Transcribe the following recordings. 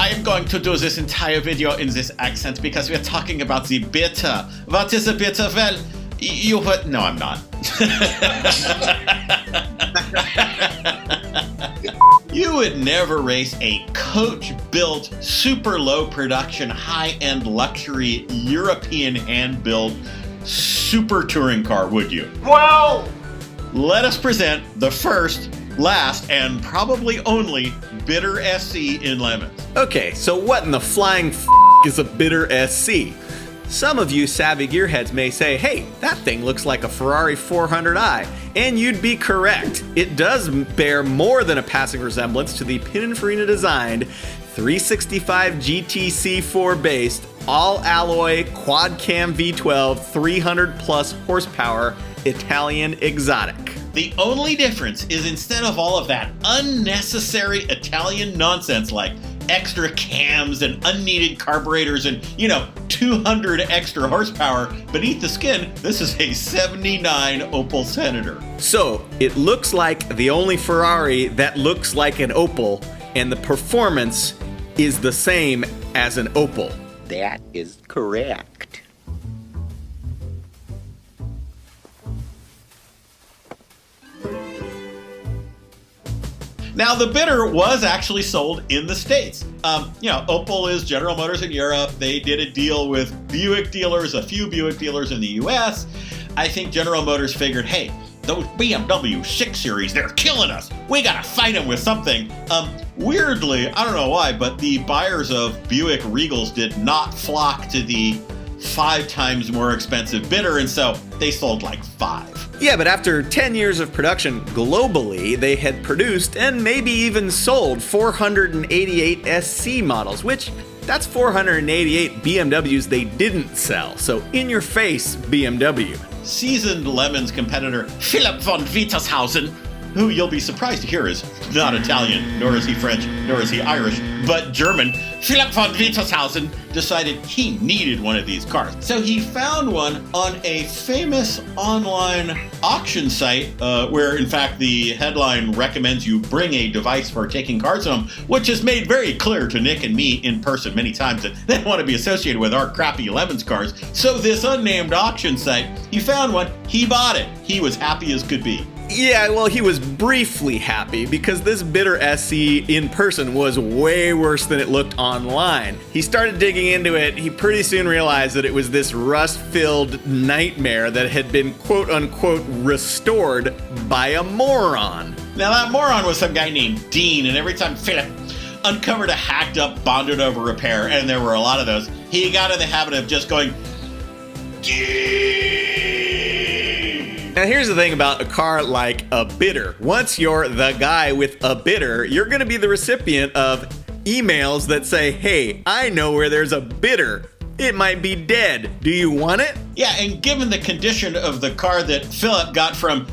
I am going to do this entire video in this accent because we are talking about the bitter. What is a bitter? Well, you would... No, I'm not. You would never race a coach-built, super low production, high-end luxury, European hand-built, super touring car, would you? Well, let us present the first, last, and probably only bitter SC in lemons. Okay, so what in the flying is a bitter SC? Some of you savvy gearheads may say, hey, that thing looks like a Ferrari 400i, and you'd be correct. It does bear more than a passing resemblance to the Pininfarina designed 365 GT-C4 based, all alloy, quad cam V12, 300 plus horsepower Italian exotic. The only difference is instead of all of that unnecessary Italian nonsense like extra cams and unneeded carburetors and, 200 extra horsepower beneath the skin, this is a 79 Opel Senator. So, it looks like the only Ferrari that looks like an Opel, and the performance is the same as an Opel. That is correct. Now, the bitter was actually sold in the States. Opel is General Motors in Europe. They did a deal with Buick dealers, a few Buick dealers in the US. I think General Motors figured, hey, those BMW 6 Series, they're killing us. We gotta fight them with something. Weirdly, I don't know why, but the buyers of Buick Regals did not flock to the 5 times more expensive bitter, and so they sold like 5. Yeah, but after 10 years of production globally, they had produced and maybe even sold 488 SC models, which that's 488 BMWs they didn't sell. So in your face, BMW. Seasoned Lemons competitor Philipp von Wietershausen, who you'll be surprised to hear is not Italian, nor is he French, nor is he Irish, but German. Philipp von Wietershausen decided he needed one of these cars. So he found one on a famous online auction site where, in fact, the headline recommends you bring a device for taking cars home, which is made very clear to Nick and me in person many times that they don't want to be associated with our crappy Lemons cars. So this unnamed auction site, he found one, he bought it. He was happy as could be. Yeah, well, he was briefly happy because this bitter SC in person was way worse than it looked online. He started digging into it. He pretty soon realized that it was this rust-filled nightmare that had been quote-unquote restored by a moron. Now that moron was some guy named Dean, and every time Philip uncovered a hacked up, bonded over repair, and there were a lot of those, he got in the habit of just going, Dean! Now here's the thing about a car like a bitter. Once you're the guy with a bitter, you're gonna be the recipient of emails that say, hey, I know where there's a bitter. It might be dead. Do you want it? Yeah, and given the condition of the car that Philip got from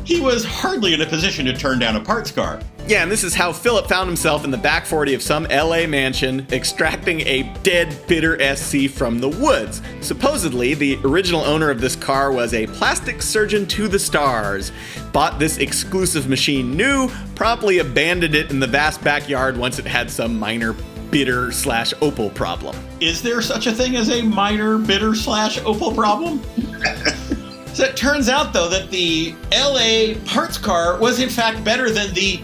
he was hardly in a position to turn down a parts car. Yeah, and this is how Philip found himself in the back 40 of some LA mansion extracting a dead bitter SC from the woods. Supposedly, the original owner of this car was a plastic surgeon to the stars, bought this exclusive machine new, promptly abandoned it in the vast backyard once it had some minor bitter/Opel problem. Is there such a thing as a minor bitter/Opel problem? So it turns out, though, that the LA parts car was in fact better than the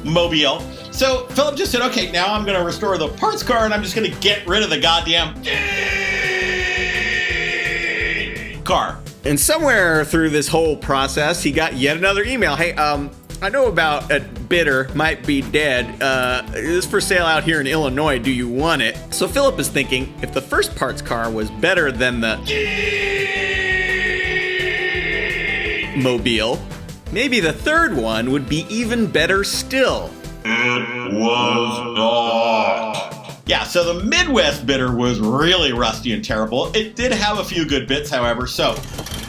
Mobile. So Philip just said, okay, now I'm going to restore the parts car and I'm just going to get rid of the goddamn car. And somewhere through this whole process, he got yet another email. Hey, I know about a bitter, might be dead. It is for sale out here in Illinois. Do you want it? So Philip is thinking, if the first parts car was better than the Mobile, maybe the third one would be even better still. it was not. Yeah, so the Midwest bidder was really rusty and terrible. It did have a few good bits, however. So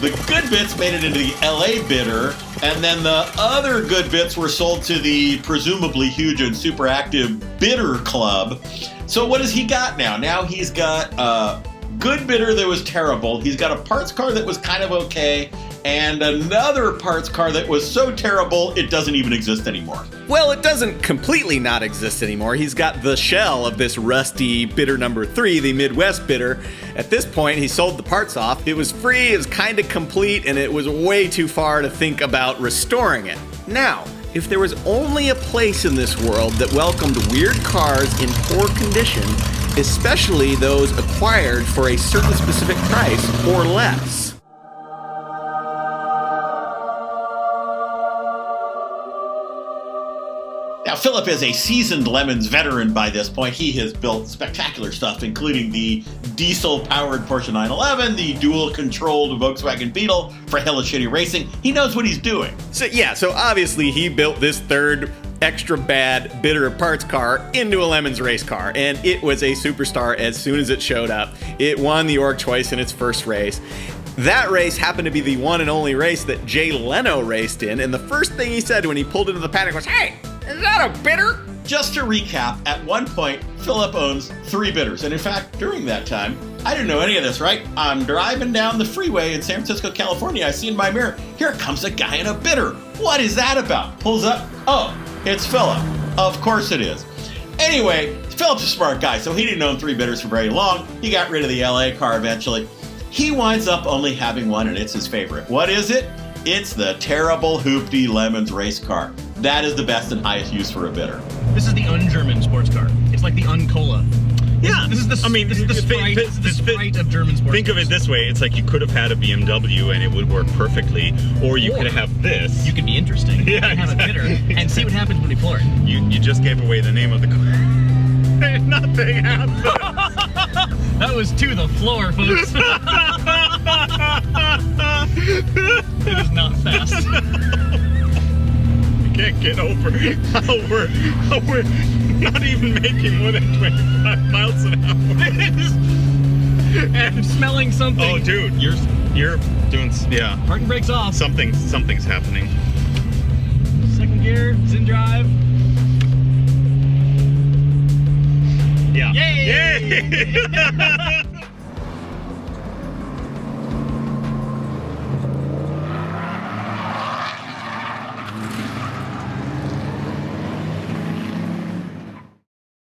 the good bits made it into the LA bidder, and then the other good bits were sold to the presumably huge and super active bidder club. So what has he got now? Now he's got a good bidder that was terrible. He's got a parts car that was kind of okay, and another parts car that was so terrible it doesn't even exist anymore. Well, it doesn't completely not exist anymore. He's got the shell of this rusty bidder number 3, the Midwest bidder. At this point, he sold the parts off. It was free, it was kind of complete, and it was way too far to think about restoring it. Now, if there was only a place in this world that welcomed weird cars in poor condition, especially those acquired for a certain specific price or less. Now, Philip is a seasoned Lemons veteran by this point. He has built spectacular stuff, including the diesel-powered Porsche 911, the dual-controlled Volkswagen Beetle for Hella Shitty Racing. He knows what he's doing. So obviously he built this third extra bad bidder parts car into a Lemons race car, and it was a superstar as soon as it showed up. It won the org choice in its first race. That race happened to be the one and only race that Jay Leno raced in, and the first thing he said when he pulled into the paddock was, "Hey, is that a bidder?" Just to recap, at one point, Philip owns 3 bidders. And in fact, during that time, I didn't know any of this, right? I'm driving down the freeway in San Francisco, California. I see in my mirror, here comes a guy in a bidder. What is that about? Pulls up. Oh, it's Philip. Of course it is. Anyway, Philip's a smart guy, so he didn't own 3 bidders for very long. He got rid of the LA car eventually. He winds up only having one, and it's his favorite. What is it? It's the terrible hoopty Lemons race car. That is the best and highest use for a bidder. This is the un-German sports car. It's like the un-cola. Yeah, This is the Sprite of German sports Think of it this way: it's like you could have had a BMW and it would work perfectly, or you could have this. You could be interesting. Yeah, and have exactly. a bidder and see what happens when we floor it. You just gave away the name of the car. Nothing happened. That was to the floor, folks. It is not fast. I can't get over how we're not even making more than 25 miles an hour. And smelling something. Oh, dude, you're doing, yeah. Parking brakes off. Something's happening. Second gear, it's in drive. Yeah. Yay! Yay!